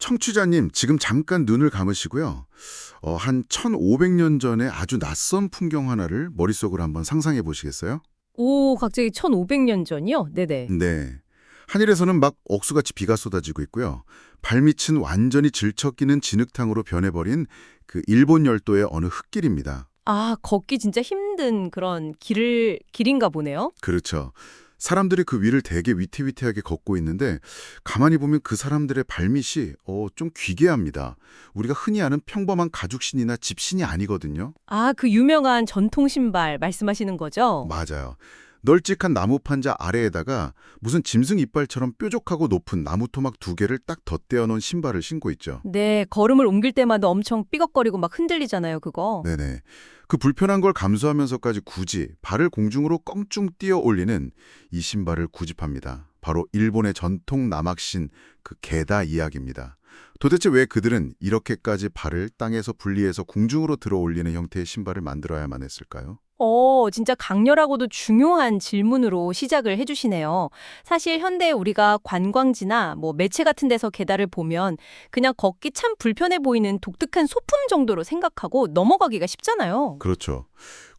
청취자님, 지금 잠깐 눈을 감으시고요. 한 1500년 전에 아주 낯선 풍경 하나를 머릿속으로 한번 상상해 보시겠어요? 오, 갑자기 1500년 전이요? 네네. 네. 하늘에서는 막 억수같이 비가 쏟아지고 있고요. 발밑은 완전히 질척이는 진흙탕으로 변해버린 그 일본 열도의 어느 흙길입니다. 아, 걷기 진짜 힘든 그런 길인가 보네요. 그렇죠. 사람들이 그 위를 되게 위태위태하게 걷고 있는데 가만히 보면 그 사람들의 발밑이 좀 기괴합니다. 우리가 흔히 아는 평범한 가죽신이나 집신이 아니거든요. 아, 그 유명한 전통 신발 말씀하시는 거죠? 맞아요. 널찍한 나무 판자 아래에다가 무슨 짐승 이빨처럼 뾰족하고 높은 나무 토막 2개를 딱 덧대어 놓은 신발을 신고 있죠. 네, 걸음을 옮길 때마다 엄청 삐걱거리고 막 흔들리잖아요, 그거. 네네. 그 불편한 걸 감수하면서까지 굳이 발을 공중으로 껑충 띄어 올리는 이 신발을 구집합니다. 바로 일본의 전통 남학신 그 게다 이야기입니다. 도대체 왜 그들은 이렇게까지 발을 땅에서 분리해서 궁중으로 들어 올리는 형태의 신발을 만들어야만 했을까요? 진짜 강렬하고도 중요한 질문으로 시작을 해주시네요. 사실 현대 우리가 관광지나 뭐 매체 같은 데서 게다를 보면 그냥 걷기 참 불편해 보이는 독특한 소품 정도로 생각하고 넘어가기가 쉽잖아요. 그렇죠.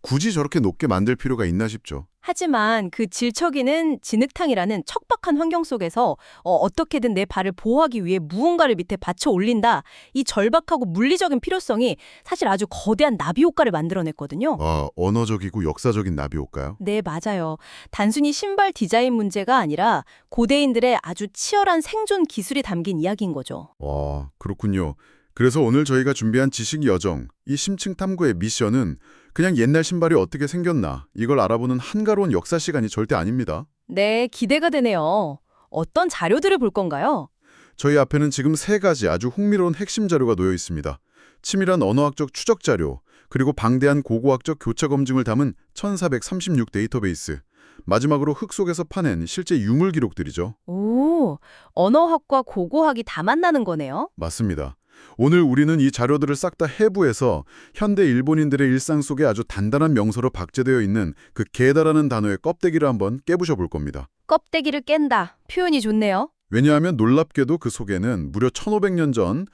굳이 저렇게 높게 만들 필요가 있나 싶죠. 하지만 그 질척이는 진흙탕이라는 척박한 환경 속에서 어떻게든 내 발을 보호하기 위해 무언가를 밑에 받쳐 올린다. 이 절박하고 물리적인 필요성이 사실 아주 거대한 나비 효과를 만들어냈거든요. 언어적이고 역사적인 나비올까요? 네, 맞아요. 단순히 신발 디자인 문제가 아니라 고대인들의 아주 치열한 생존 기술이 담긴 이야기인 거죠. 와, 그렇군요. 그래서 오늘 저희가 준비한 지식 여정, 이 심층 탐구의 미션은 그냥 옛날 신발이 어떻게 생겼나 이걸 알아보는 한가로운 역사 시간이 절대 아닙니다. 네, 기대가 되네요. 어떤 자료들을 볼 건가요? 저희 앞에는 지금 3가지 아주 흥미로운 핵심 자료가 놓여 있습니다. 치밀한 언어학적 추적 자료, 그리고 방대한 고고학적 교차 검증을 담은 1436 데이터베이스, 마지막으로 흙 속에서 파낸 실제 유물 기록들이죠. 오, 언어학과 고고학이 다 만나는 거네요. 맞습니다. 오늘 우리는 이 자료들을 싹 다 해부해서 현대 일본인들의 일상 속에 아주 단단한 명서로 박제되어 있는 그 게다라는 단어의 껍데기를 한번 깨부셔 볼 겁니다. 껍데기를 깬다. 표현이 좋네요. 왜냐하면 놀랍게도 그 속에는 무려 1500년 전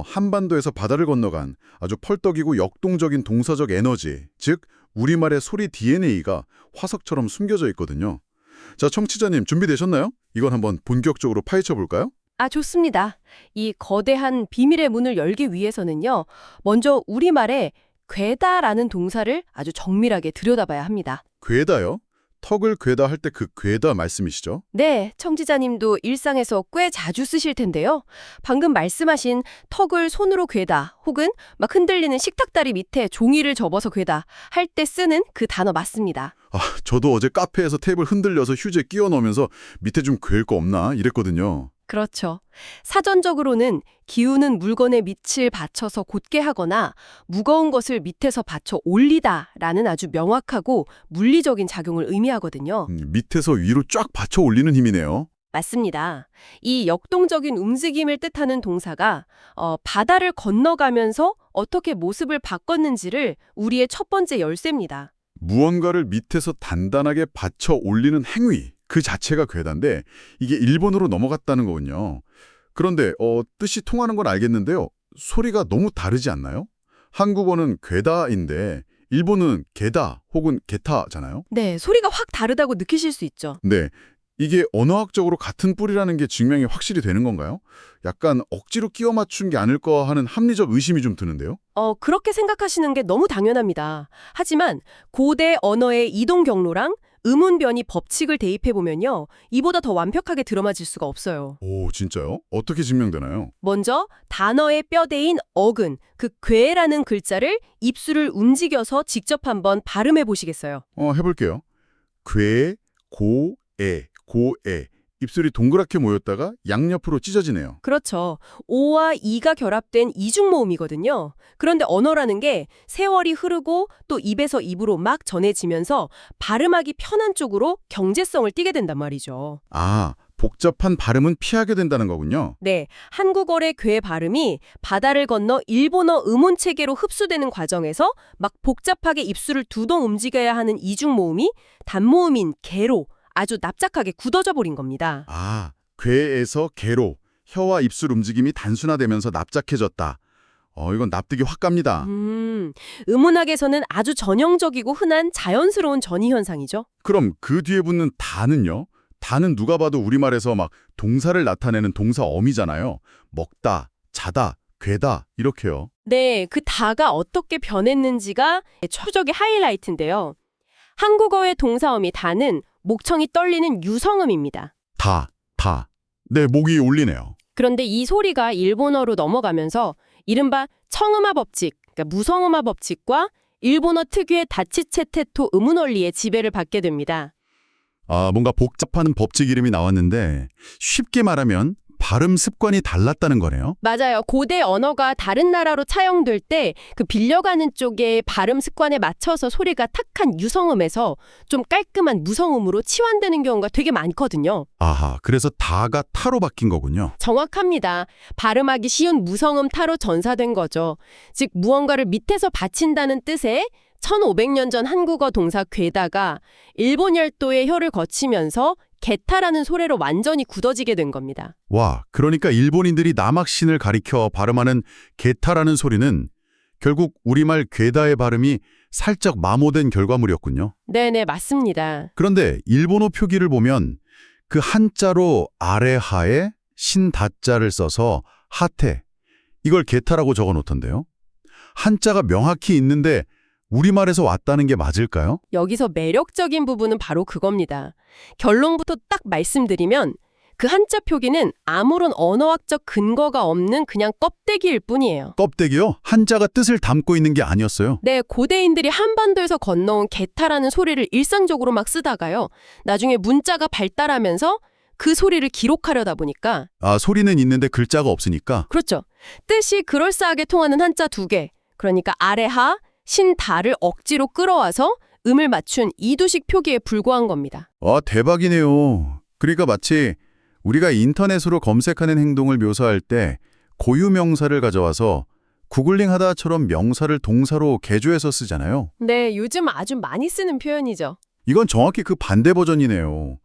한반도에서 바다를 건너간 아주 펄떡이고 역동적인 동서적 에너지, 즉 우리말의 소리 DNA가 화석처럼 숨겨져 있거든요. 자, 청취자님 준비되셨나요? 이건 한번 본격적으로 파헤쳐 볼까요? 아, 좋습니다. 이 거대한 비밀의 문을 열기 위해서는요. 먼저 우리말에 괴다라는 동사를 아주 정밀하게 들여다봐야 합니다. 괴다요? 턱을 괴다 할 때 그 괴다 말씀이시죠? 네, 청취자님도 일상에서 꽤 자주 쓰실 텐데요. 방금 말씀하신 턱을 손으로 괴다 혹은 막 흔들리는 식탁다리 밑에 종이를 접어서 괴다 할 때 쓰는 그 단어 맞습니다. 저도 어제 카페에서 탭을 흔들려서 휴지에 끼워 넣으면서 밑에 좀 괴일 거 없나 이랬거든요. 그렇죠. 사전적으로는 기우는 물건의 밑을 받쳐서 곧게 하거나 무거운 것을 밑에서 받쳐 올리다라는 아주 명확하고 물리적인 작용을 의미하거든요. 밑에서 위로 쫙 받쳐 올리는 힘이네요. 맞습니다. 이 역동적인 움직임을 뜻하는 동사가 바다를 건너가면서 어떻게 모습을 바꿨는지를 우리의 첫 번째 열쇠입니다. 무언가를 밑에서 단단하게 받쳐 올리는 행위, 그 자체가 괴다인데 이게 일본어로 넘어갔다는 거군요. 그런데 뜻이 통하는 건 알겠는데요. 소리가 너무 다르지 않나요? 한국어는 괴다인데 일본은 게다 혹은 게타잖아요. 네, 소리가 확 다르다고 느끼실 수 있죠. 네, 이게 언어학적으로 같은 뿌리라는 게 증명이 확실히 되는 건가요? 약간 억지로 끼워 맞춘 게 아닐까 하는 합리적 의심이 좀 드는데요. 그렇게 생각하시는 게 너무 당연합니다. 하지만 고대 언어의 이동 경로랑 의문 변이 법칙을 대입해보면요. 이보다 더 완벽하게 들어맞을 수가 없어요. 오, 진짜요? 어떻게 증명되나요? 먼저 단어의 뼈대인 어근, 그 괴라는 글자를 입술을 움직여서 직접 한번 발음해 보시겠어요? 해볼게요. 괴, 고, 에, 고에. 입술이 동그랗게 모였다가 양옆으로 찢어지네요. 그렇죠. 오와 이가 결합된 이중모음이거든요. 그런데 언어라는 게 세월이 흐르고 또 입에서 입으로 막 전해지면서 발음하기 편한 쪽으로 경제성을 띠게 된단 말이죠. 복잡한 발음은 피하게 된다는 거군요. 네, 한국어의 괴 발음이 바다를 건너 일본어 음운 체계로 흡수되는 과정에서 막 복잡하게 입술을 두동 움직여야 하는 이중모음이 단모음인 개로 아주 납작하게 굳어져 버린 겁니다. 괴에서 개로. 혀와 입술 움직임이 단순화되면서 납작해졌다. 이건 납득이 확 갑니다. 의문학에서는 아주 전형적이고 흔한 자연스러운 전이 현상이죠. 그럼 그 뒤에 붙는 다는요? 다는 누가 봐도 우리말에서 막 동사를 나타내는 동사 어미잖아요. 먹다, 자다, 괴다 이렇게요. 네, 그 다가 어떻게 변했는지가 초적의 하이라이트인데요. 한국어의 동사어미 다는 목청이 떨리는 유성음입니다. 다. 네, 목이 울리네요. 그런데 이 소리가 일본어로 넘어가면서 이른바 청음화 법칙, 그러니까 무성음화 법칙과 일본어 특유의 다치체테토 음운 원리의 지배를 받게 됩니다. 뭔가 복잡한 법칙 이름이 나왔는데 쉽게 말하면 발음 습관이 달랐다는 거네요. 맞아요. 고대 언어가 다른 나라로 차용될 때 그 빌려가는 쪽의 발음 습관에 맞춰서 소리가 탁한 유성음에서 좀 깔끔한 무성음으로 치환되는 경우가 되게 많거든요. 아하, 그래서 다가 타로 바뀐 거군요. 정확합니다. 발음하기 쉬운 무성음 타로 전사된 거죠. 즉 무언가를 밑에서 받친다는 뜻의 1500년 전 한국어 동사 괴다가 일본 열도의 혀를 거치면서 게타라는 소리로 완전히 굳어지게 된 겁니다. 와, 그러니까 일본인들이 남학신을 가리켜 발음하는 게타라는 소리는 결국 우리말 괴다의 발음이 살짝 마모된 결과물이었군요. 네네, 맞습니다. 그런데 일본어 표기를 보면 그 한자로 아래하에 신다자를 써서 하테, 이걸 게타라고 적어 놓던데요. 한자가 명확히 있는데 우리말에서 왔다는 게 맞을까요? 여기서 매력적인 부분은 바로 그겁니다. 결론부터 딱 말씀드리면 그 한자 표기는 아무런 언어학적 근거가 없는 그냥 껍데기일 뿐이에요. 껍데기요? 한자가 뜻을 담고 있는 게 아니었어요. 네, 고대인들이 한반도에서 건너온 게타라는 소리를 일상적으로 막 쓰다가요. 나중에 문자가 발달하면서 그 소리를 기록하려다 보니까 소리는 있는데 글자가 없으니까. 그렇죠. 뜻이 그럴싸하게 통하는 한자 두 개. 그러니까 아래하, 신다를 억지로 끌어와서 음을 맞춘 이두식 표기에 불과한 겁니다. 대박이네요. 그러니까 마치 우리가 인터넷으로 검색하는 행동을 묘사할 때 고유 명사를 가져와서 구글링 하다처럼 명사를 동사로 개조해서 쓰잖아요. 네, 요즘 아주 많이 쓰는 표현이죠. 이건 정확히 그 반대 버전이네요.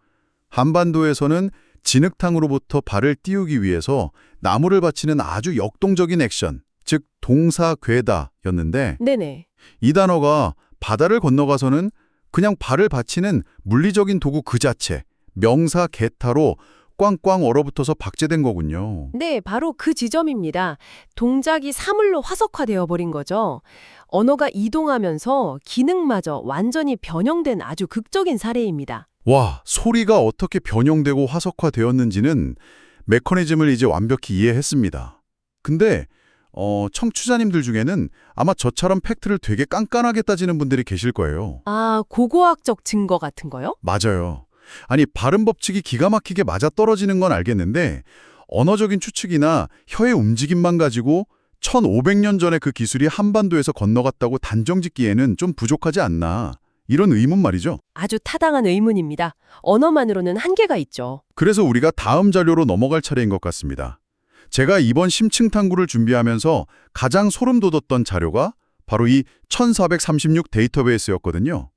한반도에서는 진흙탕으로부터 발을 띄우기 위해서 나무를 받치는 아주 역동적인 액션, 즉 동사 괴다였는데 네네. 이 단어가 바다를 건너가서는 그냥 발을 받치는 물리적인 도구 그 자체, 명사 게타로 꽝꽝 얼어붙어서 박제된 거군요. 네, 바로 그 지점입니다. 동작이 사물로 화석화되어 버린 거죠. 언어가 이동하면서 기능마저 완전히 변형된 아주 극적인 사례입니다. 와, 소리가 어떻게 변형되고 화석화되었는지는 메커니즘을 이제 완벽히 이해했습니다. 근데 청취자님들 중에는 아마 저처럼 팩트를 되게 깐깐하게 따지는 분들이 계실 거예요. 고고학적 증거 같은 거요? 맞아요. 아니, 발음 법칙이 기가 막히게 맞아떨어지는 건 알겠는데 언어적인 추측이나 혀의 움직임만 가지고 1500년 전에 그 기술이 한반도에서 건너갔다고 단정짓기에는 좀 부족하지 않나. 이런 의문 말이죠. 아주 타당한 의문입니다. 언어만으로는 한계가 있죠. 그래서 우리가 다음 자료로 넘어갈 차례인 것 같습니다. 제가 이번 심층 탐구를 준비하면서 가장 소름 돋았던 자료가 바로 이 1436 데이터베이스였거든요.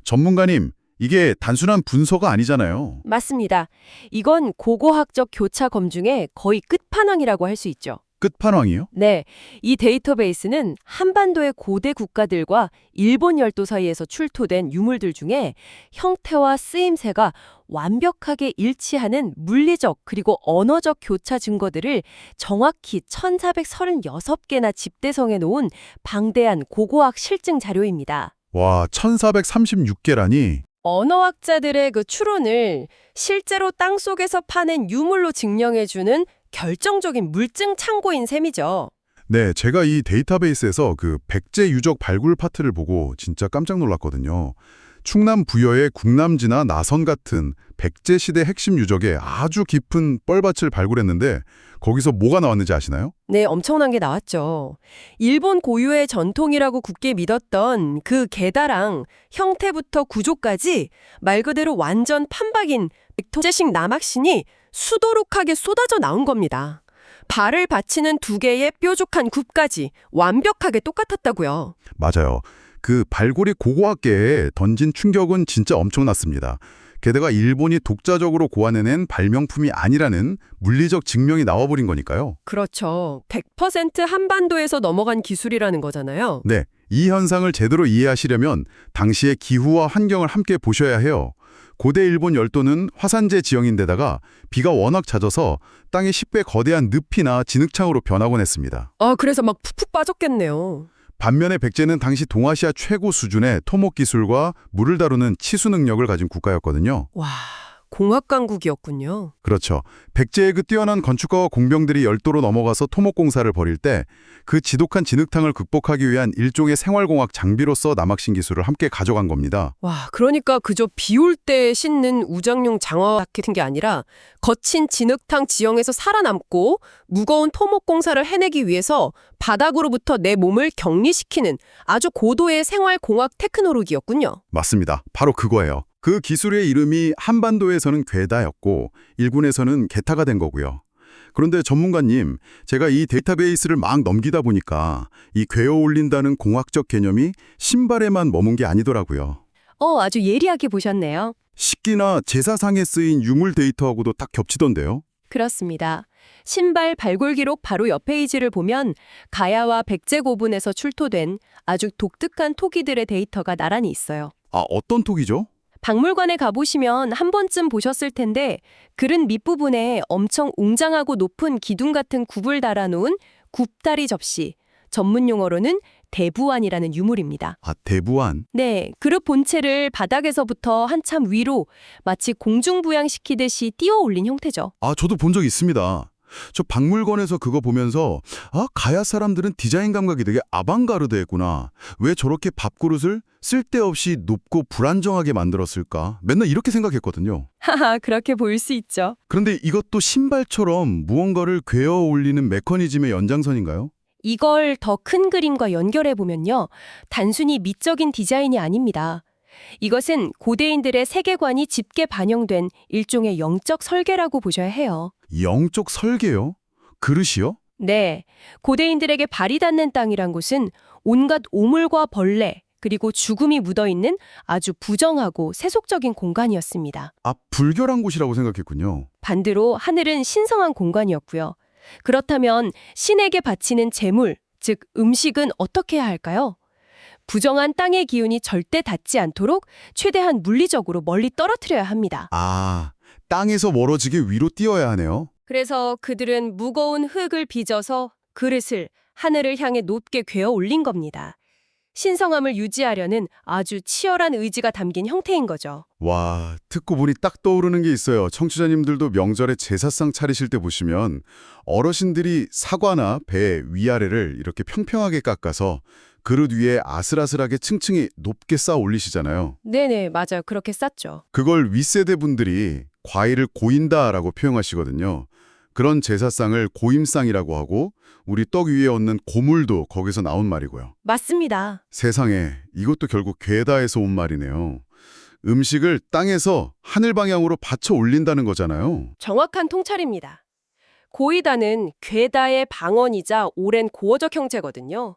전문가님, 이게 단순한 문서가 아니잖아요. 맞습니다. 이건 고고학적 교차 검증의 거의 끝판왕이라고 할 수 있죠. 끝판왕이요? 네, 이 데이터베이스는 한반도의 고대 국가들과 일본 열도 사이에서 출토된 유물들 중에 형태와 쓰임새가 완벽하게 일치하는 물리적 그리고 언어적 교차 증거들을 정확히 1436개나 집대성해 놓은 방대한 고고학 실증 자료입니다. 와, 1436개라니. 언어학자들의 그 추론을 실제로 땅속에서 파낸 유물로 증명해주는 결정적인 물증 창고인 셈이죠. 네, 제가 이 데이터베이스에서 그 백제 유적 발굴 파트를 보고 진짜 깜짝 놀랐거든요. 충남 부여의 국남지나 나선 같은 백제 시대 핵심 유적에 아주 깊은 뻘밭을 발굴했는데 거기서 뭐가 나왔는지 아시나요? 네, 엄청난 게 나왔죠. 일본 고유의 전통이라고 굳게 믿었던 그 게다랑 형태부터 구조까지 말 그대로 완전 판박인 백제식 남학신이 수도룩하게 쏟아져 나온 겁니다. 발을 받치는 두 개의 뾰족한 굽까지 완벽하게 똑같았다고요. 맞아요. 그 발굴이 고고학계에 던진 충격은 진짜 엄청났습니다. 게다가 일본이 독자적으로 고안해낸 발명품이 아니라는 물리적 증명이 나와버린 거니까요. 그렇죠. 100% 한반도에서 넘어간 기술이라는 거잖아요. 네, 이 현상을 제대로 이해하시려면 당시의 기후와 환경을 함께 보셔야 해요. 고대 일본 열도는 화산재 지형인데다가 비가 워낙 잦아서 땅의 10배 거대한 늪이나 진흙창으로 변하곤 했습니다. 아, 그래서 막 푹푹 빠졌겠네요. 반면에 백제는 당시 동아시아 최고 수준의 토목 기술과 물을 다루는 치수 능력을 가진 국가였거든요. 와, 공학 강국이었군요. 그렇죠. 백제의 그 뛰어난 건축가와 공병들이 열도로 넘어가서 토목 공사를 벌일 때 그 지독한 진흙탕을 극복하기 위한 일종의 생활공학 장비로서 남학신 기술을 함께 가져간 겁니다. 와, 그러니까 그저 비 올 때 신는 우장용 장화 같은 게 아니라 거친 진흙탕 지형에서 살아남고 무거운 토목 공사를 해내기 위해서 바닥으로부터 내 몸을 격리시키는 아주 고도의 생활공학 테크놀로기였군요. 맞습니다. 바로 그거예요. 그 기술의 이름이 한반도에서는 괴다였고 일군에서는 게타가 된 거고요. 그런데 전문가님, 제가 이 데이터베이스를 막 넘기다 보니까 이 괴어 올린다는 공학적 개념이 신발에만 머문 게 아니더라고요. 아주 예리하게 보셨네요. 식기나 제사상에 쓰인 유물 데이터하고도 딱 겹치던데요. 그렇습니다. 신발 발굴 기록 바로 옆 페이지를 보면 가야와 백제 고분에서 출토된 아주 독특한 토기들의 데이터가 나란히 있어요. 아, 어떤 톡이죠? 박물관에 가보시면 한 번쯤 보셨을 텐데 글은 밑부분에 엄청 웅장하고 높은 기둥 같은 굽을 달아놓은 굽다리 접시, 전문 용어로는 대부안이라는 유물입니다. 아, 대부안. 네, 그릇 본체를 바닥에서부터 한참 위로 마치 공중부양시키듯이 띄워 올린 형태죠. 아, 저도 본 적 있습니다. 저 박물관에서 그거 보면서 가야 사람들은 디자인 감각이 되게 아방가르드했구나. 왜 저렇게 밥그릇을 쓸데없이 높고 불안정하게 만들었을까? 맨날 이렇게 생각했거든요. 하하, 그렇게 보일 수 있죠. 그런데 이것도 신발처럼 무언가를 괴어 올리는 메커니즘의 연장선인가요? 이걸 더 큰 그림과 연결해 보면요. 단순히 미적인 디자인이 아닙니다. 이것은 고대인들의 세계관이 짙게 반영된 일종의 영적 설계라고 보셔야 해요. 영적 설계요? 그릇이요? 네, 고대인들에게 발이 닿는 땅이란 곳은 온갖 오물과 벌레, 그리고 죽음이 묻어있는 아주 부정하고 세속적인 공간이었습니다. 아, 불결한 곳이라고 생각했군요. 반대로 하늘은 신성한 공간이었고요. 그렇다면 신에게 바치는 제물, 즉 음식은 어떻게 해야 할까요? 부정한 땅의 기운이 절대 닿지 않도록 최대한 물리적으로 멀리 떨어뜨려야 합니다. 아, 땅에서 멀어지게 위로 띄어야 하네요. 그래서 그들은 무거운 흙을 빚어서 그릇을 하늘을 향해 높게 괴어 올린 겁니다. 신성함을 유지하려는 아주 치열한 의지가 담긴 형태인 거죠. 와, 듣고 보니 딱 떠오르는 게 있어요. 청취자님들도 명절에 제사상 차리실 때 보시면 어르신들이 사과나 배 위아래를 이렇게 평평하게 깎아서 그릇 위에 아슬아슬하게 층층이 높게 쌓아 올리시잖아요. 네네, 맞아요. 그렇게 쌌죠. 그걸 윗세대 분들이 과일을 고인다라고 표현하시거든요. 그런 제사상을 고임상이라고 하고 우리 떡 위에 얹는 고물도 거기서 나온 말이고요. 맞습니다. 세상에, 이것도 결국 괴다에서 온 말이네요. 음식을 땅에서 하늘 방향으로 받쳐 올린다는 거잖아요. 정확한 통찰입니다. 고이다는 괴다의 방언이자 오랜 고어적 형체거든요.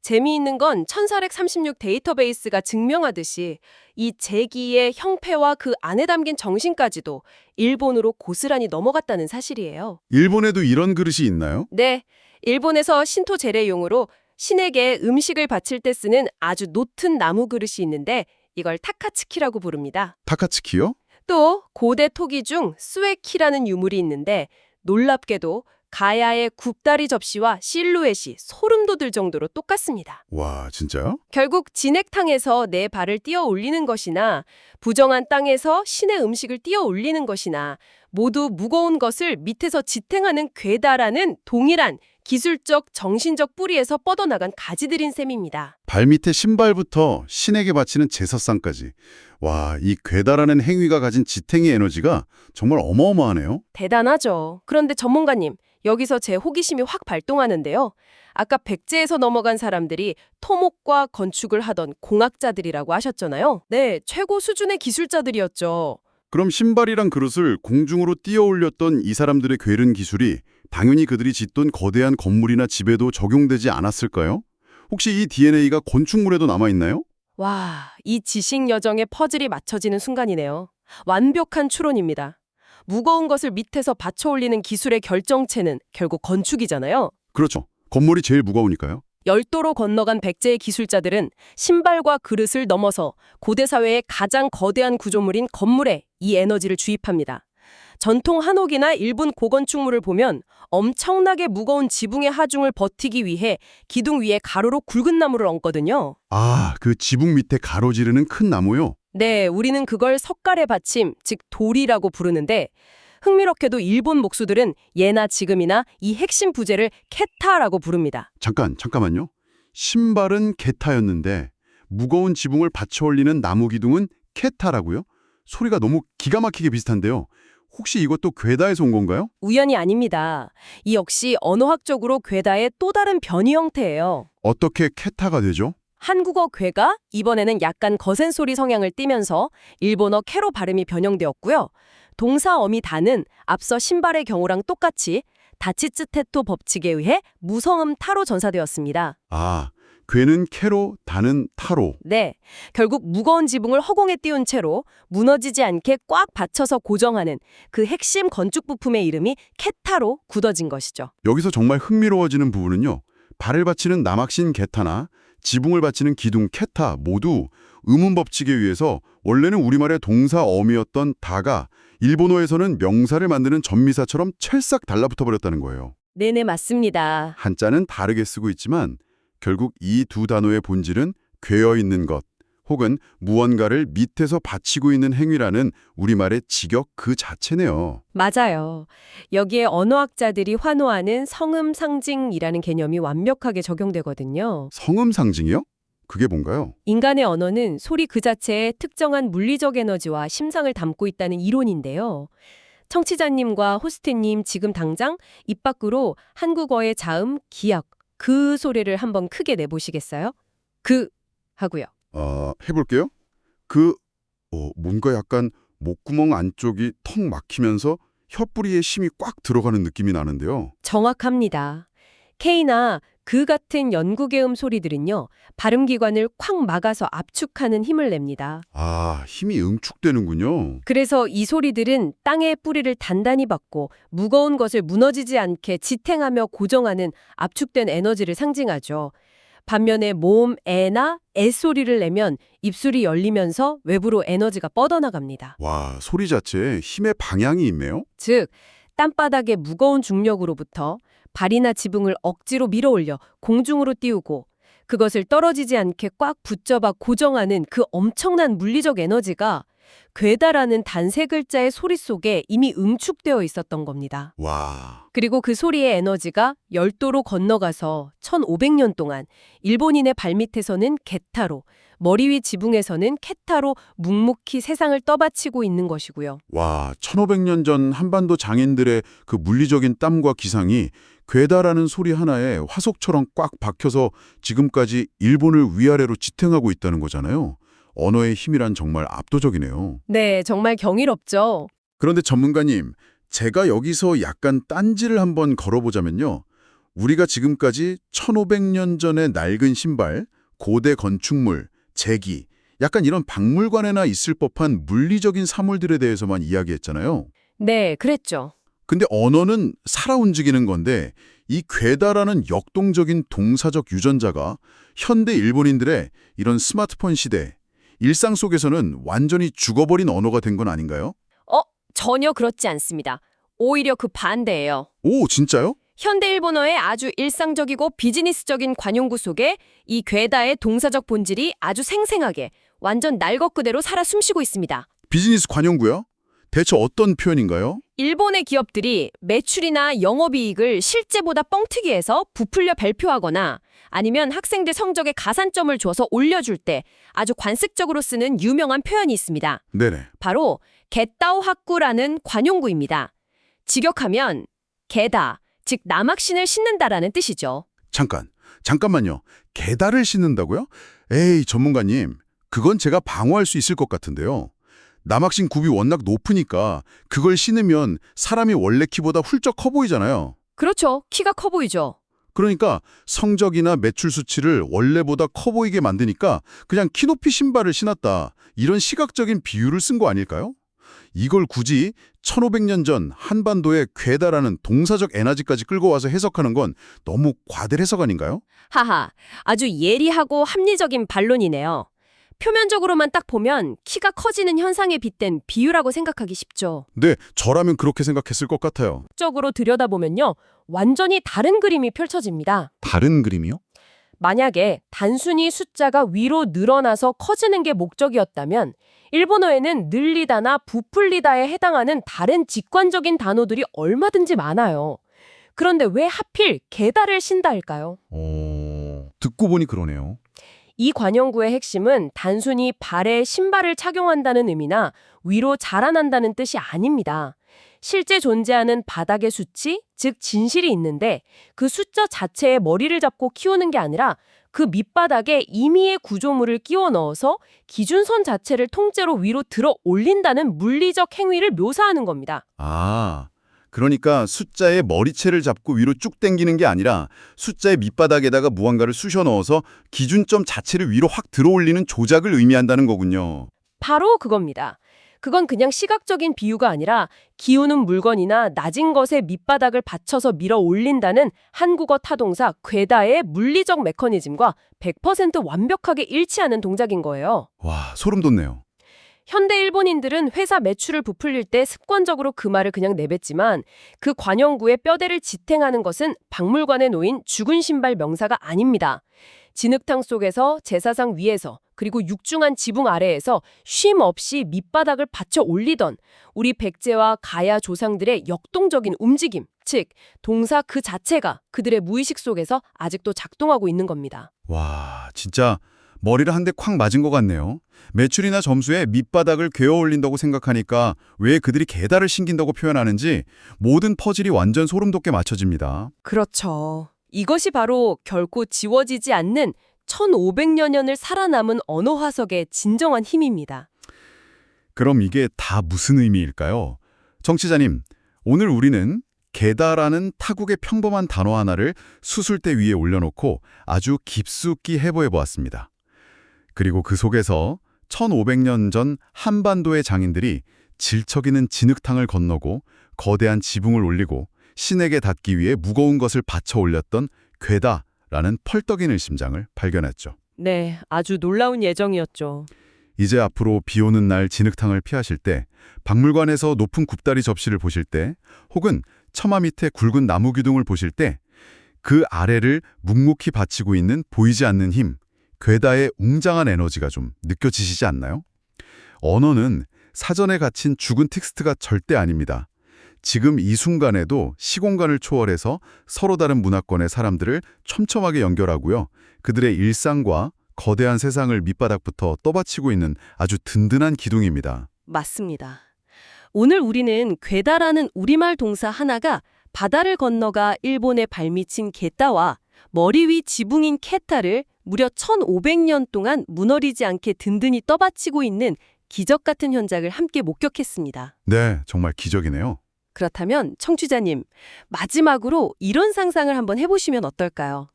재미있는 건 1436 데이터베이스가 증명하듯이 이 제기의 형패와 그 안에 담긴 정신까지도 일본으로 고스란히 넘어갔다는 사실이에요. 일본에도 이런 그릇이 있나요? 네, 일본에서 신토 제례용으로 신에게 음식을 바칠 때 쓰는 아주 노튼 나무 그릇이 있는데 이걸 타카츠키라고 부릅니다. 타카츠키요? 또 고대 토기 중 스웨키라는 유물이 있는데 놀랍게도 가야의 굽다리 접시와 실루엣이 소름 돋을 정도로 똑같습니다. 와, 진짜요? 결국 진액탕에서 내 발을 띄어 올리는 것이나 부정한 땅에서 신의 음식을 띄어 올리는 것이나 모두 무거운 것을 밑에서 지탱하는 괴다라는 동일한 기술적, 정신적 뿌리에서 뻗어나간 가지들인 셈입니다. 발밑에 신발부터 신에게 바치는 제사상까지. 와, 이 괴다라는 행위가 가진 지탱이 에너지가 정말 어마어마하네요. 대단하죠. 그런데 전문가님, 여기서 제 호기심이 확 발동하는데요. 아까 백제에서 넘어간 사람들이 토목과 건축을 하던 공학자들이라고 하셨잖아요. 네, 최고 수준의 기술자들이었죠. 그럼 신발이랑 그릇을 공중으로 띄어 올렸던 이 사람들의 괴른 기술이 당연히 그들이 짓던 거대한 건물이나 집에도 적용되지 않았을까요? 혹시 이 DNA가 건축물에도 남아있나요? 와, 이 지식 여정의 퍼즐이 맞춰지는 순간이네요. 완벽한 추론입니다. 무거운 것을 밑에서 받쳐 올리는 기술의 결정체는 결국 건축이잖아요. 그렇죠. 건물이 제일 무거우니까요. 열도로 건너간 백제의 기술자들은 신발과 그릇을 넘어서 고대 사회의 가장 거대한 구조물인 건물에 이 에너지를 주입합니다. 전통 한옥이나 일본 고건축물을 보면 엄청나게 무거운 지붕의 하중을 버티기 위해 기둥 위에 가로로 굵은 나무를 얹거든요. 아, 그 지붕 밑에 가로지르는 큰 나무요? 네, 우리는 그걸 석가래 받침, 즉 돌이라고 부르는데 흥미롭게도 일본 목수들은 예나 지금이나 이 핵심 부재를 케타라고 부릅니다. 잠깐만요. 신발은 게타였는데 무거운 지붕을 받쳐 올리는 나무 기둥은 케타라고요? 소리가 너무 기가 막히게 비슷한데요. 혹시 이것도 괴다에서 온 건가요? 우연이 아닙니다. 이 역시 언어학적으로 괴다의 또 다른 변이 형태예요. 어떻게 케타가 되죠? 한국어 괴가 이번에는 약간 거센 소리 성향을 띠면서 일본어 캐로 발음이 변형되었고요. 동사 어미 다는 앞서 신발의 경우랑 똑같이 다치츠테토 법칙에 의해 무성음 타로 전사되었습니다. 아, 괴는 캐로, 다는 타로. 네, 결국 무거운 지붕을 허공에 띄운 채로 무너지지 않게 꽉 받쳐서 고정하는 그 핵심 건축 부품의 이름이 케타로 굳어진 것이죠. 여기서 정말 흥미로워지는 부분은요. 발을 받치는 남학신 게타나 지붕을 받치는 기둥 케타 모두 의문 법칙에 의해서 원래는 우리말의 동사 어미였던 다가 일본어에서는 명사를 만드는 전미사처럼 찰싹 달라붙어 버렸다는 거예요. 네네, 맞습니다. 한자는 다르게 쓰고 있지만 결국 이 두 단어의 본질은 괴어 있는 것 혹은 무언가를 밑에서 받치고 있는 행위라는 우리말의 직역 그 자체네요. 맞아요. 여기에 언어학자들이 환호하는 성음 상징이라는 개념이 완벽하게 적용되거든요. 성음 상징이요? 그게 뭔가요? 인간의 언어는 소리 그 자체에 특정한 물리적 에너지와 심상을 담고 있다는 이론인데요. 청취자님과 호스트님 지금 당장 입 밖으로 한국어의 자음, 기역, 그 소리를 한번 크게 내보시겠어요? 그 하고요. 해볼게요. 뭔가 약간 목구멍 안쪽이 턱 막히면서 혀뿌리에 힘이 꽉 들어가는 느낌이 나는데요. 정확합니다. K나 그 같은 연구계음 소리들은요, 발음기관을 콱 막아서 압축하는 힘을 냅니다. 아, 힘이 응축되는군요. 그래서 이 소리들은 땅에 뿌리를 단단히 박고 무거운 것을 무너지지 않게 지탱하며 고정하는 압축된 에너지를 상징하죠. 반면에 모음 에나 에 소리를 내면 입술이 열리면서 외부로 에너지가 뻗어나갑니다. 와, 소리 자체에 힘의 방향이 있네요. 즉, 땅바닥의 무거운 중력으로부터 발이나 지붕을 억지로 밀어올려 공중으로 띄우고 그것을 떨어지지 않게 꽉 붙잡아 고정하는 그 엄청난 물리적 에너지가 괴다라는 단 세 글자의 소리 속에 이미 응축되어 있었던 겁니다. 와, 그리고 그 소리의 에너지가 열도로 건너가서 1500년 동안 일본인의 발밑에서는 게타로, 머리 위 지붕에서는 케타로 묵묵히 세상을 떠받치고 있는 것이고요. 1500년 전 한반도 장인들의 그 물리적인 땀과 기상이 괴다라는 소리 하나에 화석처럼 꽉 박혀서 지금까지 일본을 위아래로 지탱하고 있다는 거잖아요. 언어의 힘이란 정말 압도적이네요. 네, 정말 경이롭죠. 그런데 전문가님, 제가 여기서 약간 딴지를 한번 걸어보자면요. 우리가 지금까지 1500년 전의 낡은 신발, 고대 건축물, 제기, 약간 이런 박물관에나 있을 법한 물리적인 사물들에 대해서만 이야기했잖아요. 네, 그랬죠. 근데 언어는 살아 움직이는 건데 이 괴다라는 역동적인 동사적 유전자가 현대 일본인들의 이런 스마트폰 시대, 일상 속에서는 완전히 죽어버린 언어가 된 건 아닌가요? 전혀 그렇지 않습니다. 오히려 그 반대예요. 오, 진짜요? 현대 일본어의 아주 일상적이고 비즈니스적인 관용구 속에 이 괴다의 동사적 본질이 아주 생생하게 완전 날 것 그대로 살아 숨쉬고 있습니다. 비즈니스 관용구요? 대체 어떤 표현인가요? 일본의 기업들이 매출이나 영업이익을 실제보다 뻥튀기 해서 부풀려 발표하거나 아니면 학생들 성적에 가산점을 줘서 올려줄 때 아주 관습적으로 쓰는 유명한 표현이 있습니다. 네네. 바로 겟다오 학구라는 관용구입니다. 직역하면 개다, 즉 남학신을 신는다라는 뜻이죠. 잠깐만요. 게다를 싣는다고요? 에이, 전문가님. 그건 제가 방어할 수 있을 것 같은데요. 남학신 굽이 워낙 높으니까 그걸 신으면 사람이 원래 키보다 훌쩍 커 보이잖아요. 그렇죠. 키가 커 보이죠. 그러니까 성적이나 매출 수치를 원래보다 커 보이게 만드니까 그냥 키높이 신발을 신었다. 이런 시각적인 비유를 쓴 거 아닐까요? 이걸 굳이 1500년 전 한반도의 괴다라는 동사적 에너지까지 끌고 와서 해석하는 건 너무 과대 해석 아닌가요? 하하, 아주 예리하고 합리적인 반론이네요. 표면적으로만 딱 보면 키가 커지는 현상에 빗댄 비유라고 생각하기 쉽죠. 네, 저라면 그렇게 생각했을 것 같아요. 적으로 들여다보면요, 완전히 다른 그림이 펼쳐집니다. 다른 그림이요? 만약에 단순히 숫자가 위로 늘어나서 커지는 게 목적이었다면 일본어에는 늘리다나 부풀리다에 해당하는 다른 직관적인 단어들이 얼마든지 많아요. 그런데 왜 하필 게다를 신다 할까요? 듣고 보니 그러네요. 이 관용구의 핵심은 단순히 발에 신발을 착용한다는 의미나 위로 자라난다는 뜻이 아닙니다. 실제 존재하는 바닥의 수치, 즉 진실이 있는데 그 숫자 자체에 머리를 잡고 키우는 게 아니라 그 밑바닥에 임의의 구조물을 끼워 넣어서 기준선 자체를 통째로 위로 들어 올린다는 물리적 행위를 묘사하는 겁니다. 아, 그러니까 숫자의 머리채를 잡고 위로 쭉 당기는 게 아니라 숫자의 밑바닥에다가 무언가를 쑤셔 넣어서 기준점 자체를 위로 확 들어올리는 조작을 의미한다는 거군요. 바로 그겁니다. 그건 그냥 시각적인 비유가 아니라 기우는 물건이나 낮은 것의 밑바닥을 받쳐서 밀어 올린다는 한국어 타동사 괴다의 물리적 메커니즘과 100% 완벽하게 일치하는 동작인 거예요. 와, 소름 돋네요. 현대 일본인들은 회사 매출을 부풀릴 때 습관적으로 그 말을 그냥 내뱉지만 그 관용구의 뼈대를 지탱하는 것은 박물관에 놓인 죽은 신발 명사가 아닙니다. 진흙탕 속에서 제사상 위에서 그리고 육중한 지붕 아래에서 쉼 없이 밑바닥을 받쳐 올리던 우리 백제와 가야 조상들의 역동적인 움직임, 즉 동사 그 자체가 그들의 무의식 속에서 아직도 작동하고 있는 겁니다. 와, 진짜 머리를 한 대 콱 맞은 것 같네요. 매출이나 점수에 밑바닥을 괴어 올린다고 생각하니까 왜 그들이 게다를 신긴다고 표현하는지 모든 퍼즐이 완전 소름 돋게 맞춰집니다. 그렇죠. 이것이 바로 결코 지워지지 않는 1500여 년을 살아남은 언어 화석의 진정한 힘입니다. 그럼 이게 다 무슨 의미일까요? 정치자님, 오늘 우리는 게다라는 타국의 평범한 단어 하나를 수술대 위에 올려놓고 아주 깊숙이 해부해 보았습니다. 그리고 그 속에서 1500년 전 한반도의 장인들이 질척이는 진흙탕을 건너고 거대한 지붕을 올리고 신에게 닿기 위해 무거운 것을 받쳐 올렸던 괴다라는 펄떡이는 심장을 발견했죠. 네, 아주 놀라운 예정이었죠. 이제 앞으로 비 오는 날 진흙탕을 피하실 때, 박물관에서 높은 굽다리 접시를 보실 때, 혹은 처마 밑에 굵은 나무 기둥을 보실 때 그 아래를 묵묵히 받치고 있는 보이지 않는 힘, 괴다의 웅장한 에너지가 좀 느껴지시지 않나요? 언어는 사전에 갇힌 죽은 텍스트가 절대 아닙니다. 지금 이 순간에도 시공간을 초월해서 서로 다른 문화권의 사람들을 촘촘하게 연결하고요. 그들의 일상과 거대한 세상을 밑바닥부터 떠받치고 있는 아주 든든한 기둥입니다. 맞습니다. 오늘 우리는 괴다라는 우리말 동사 하나가 바다를 건너가 일본에 발미친 게다와 머리 위 지붕인 케타를 무려 1500년 동안 무너지지 않게 든든히 떠받치고 있는 기적 같은 현장을 함께 목격했습니다. 네, 정말 기적이네요. 그렇다면 청취자님, 마지막으로 이런 상상을 한번 해보시면 어떨까요?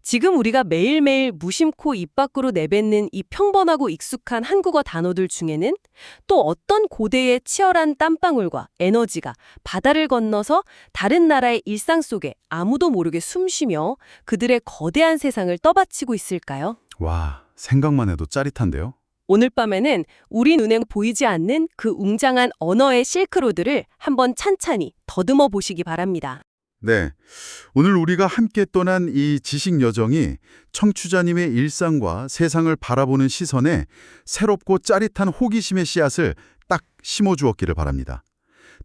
지금 우리가 매일매일 무심코 입 밖으로 내뱉는 이 평범하고 익숙한 한국어 단어들 중에는 또 어떤 고대의 치열한 땀방울과 에너지가 바다를 건너서 다른 나라의 일상 속에 아무도 모르게 숨쉬며 그들의 거대한 세상을 떠받치고 있을까요? 와, 생각만 해도 짜릿한데요? 오늘 밤에는 우리 눈에 보이지 않는 그 웅장한 언어의 실크로드를 한번 찬찬히 더듬어 보시기 바랍니다. 네, 오늘 우리가 함께 떠난 이 지식 여정이 청취자님의 일상과 세상을 바라보는 시선에 새롭고 짜릿한 호기심의 씨앗을 딱 심어주었기를 바랍니다.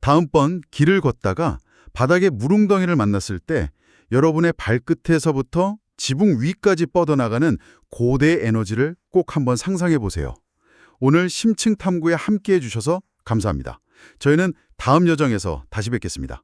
다음번 길을 걷다가 바닥에 물웅덩이를 만났을 때 여러분의 발끝에서부터 지붕 위까지 뻗어나가는 고대의 에너지를 꼭 한번 상상해 보세요. 오늘 심층 탐구에 함께해 주셔서 감사합니다. 저희는 다음 여정에서 다시 뵙겠습니다.